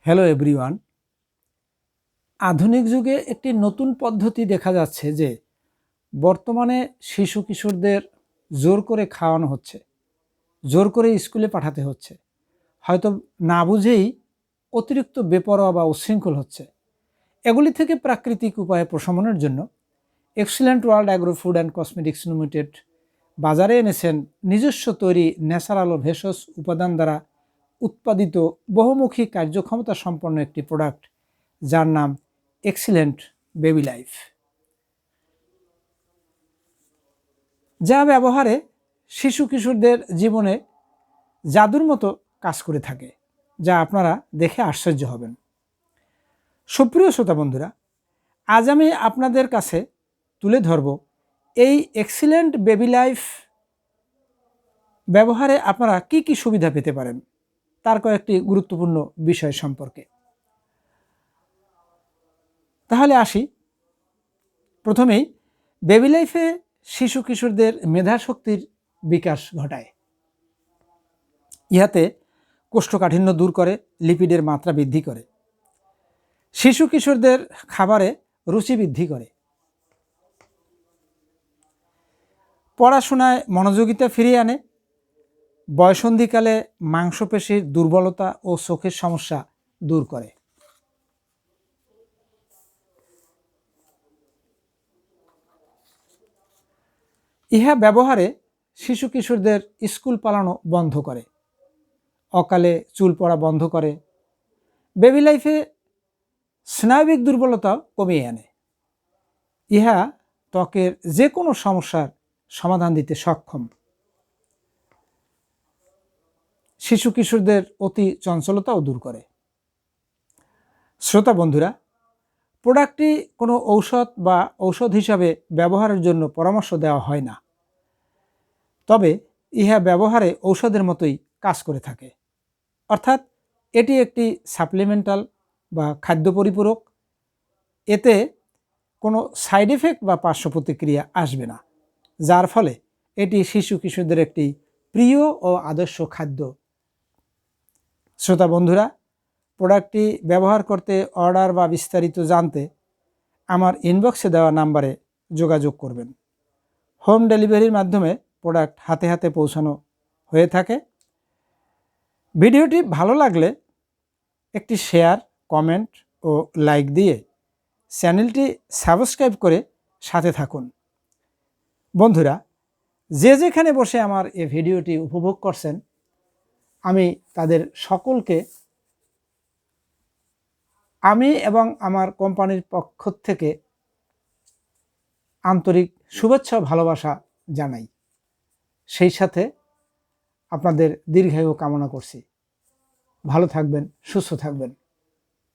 Hello everyone. আধুনিক যুগে একটি নতুন পদ্ধতি দেখা যাচ্ছে যে বর্তমানে শিশু কিশোরদের জোর করে খাওয়ানো হচ্ছে, জোর করে স্কুলে পাঠাতে হচ্ছে, হয়তো না বুঝেই অতিরিক্ত বেপরোয়া বা উচ্ছৃঙ্খল হচ্ছে। এগুলি থেকে প্রাকৃতিক উপায়ে প্রশমনের জন্য excellent world agro food and cosmetics limited বাজারে এনেছেন নিজস্ব তৈরি ন্যাচারাল ও ভেষজ উপাদান দ্বারা উৎপাদিত বহুমুখী কার্যক্ষমতা সম্পন্ন একটি প্রোডাক্ট, যার নাম এক্সিলেন্ট বেবি লাইফ, যা ব্যবহারে শিশু কিশোরদের জীবনে জাদুর মতো কাজ করে থাকে, যা আপনারা দেখে আশ্চর্য হবেন। সুপ্রিয় শ্রোতা বন্ধুরা, আজ আমি আপনাদের কাছে তুলে ধরব এই এক্সিলেন্ট বেবি লাইফ ব্যবহারে আপনারা কি কি সুবিধা পেতে পারেন তার কয়েকটি গুরুত্বপূর্ণ বিষয় সম্পর্কে। তাহলে আসি। প্রথমেই, বেবি লাইফে শিশু কিশোরদের মেধাশক্তির বিকাশ ঘটায়। ইহাতে কোষ্ঠকাঠিন্য দূর করে, লিপিডের মাত্রা বৃদ্ধি করে, শিশু কিশোরদের খাবারে রুচি বৃদ্ধি করে, পড়াশোনায় মনোযোগিতা ফিরিয়ে আনে, বয়সন্ধিকালে মাংসপেশির দুর্বলতা ও চোখের সমস্যা দূর করে। ইহা ব্যবহারে শিশু কিশোরদের স্কুল পালানো বন্ধ করে, অকালে চুল পড়া বন্ধ করে, বেবি লাইফে স্নায়বিক দুর্বলতাও কমিয়ে আনে। ইহা ত্বকের যে কোনো সমস্যার সমাধান দিতে সক্ষম। শিশু কিশোরদের অতি চঞ্চলতাও দূর করে। শ্রোতা বন্ধুরা, প্রোডাক্টটি কোনো ঔষধ হিসাবে ব্যবহারের জন্য পরামর্শ দেওয়া হয় না, তবে ইহা ব্যবহারে ঔষধের মতোই কাজ করে থাকে। অর্থাৎ এটি একটি সাপ্লিমেন্টাল বা খাদ্য পরিপূরক। এতে কোনো সাইড এফেক্ট বা পার্শ্ব প্রতিক্রিয়া আসবে না, যার ফলে এটি শিশু কিশোরদের একটি প্রিয় ও আদর্শ খাদ্য। শ্রোতা বন্ধুরা, প্রোডাক্টটি ব্যবহার করতে অর্ডার বা বিস্তারিত জানতে আমার ইনবক্সে দেওয়া নাম্বারে যোগাযোগ করবেন। হোম ডেলিভারির মাধ্যমে প্রোডাক্ট হাতে হাতে পৌঁছানো হয়ে থাকে। ভিডিওটি ভালো লাগলে একটি শেয়ার, কমেন্ট ও লাইক দিয়ে চ্যানেলটি সাবস্ক্রাইব করে সাথে থাকুন। বন্ধুরা, যে যেখানে বসে আমার এই ভিডিওটি উপভোগ করছেন, আমি তাদের সকলকে আমি এবং আমার কোম্পানির পক্ষ থেকে আন্তরিক শুভেচ্ছা ও ভালোবাসা জানাই। সেই সাথে আপনাদের দীর্ঘায়ু কামনা করছি। ভালো থাকবেন, সুস্থ থাকবেন।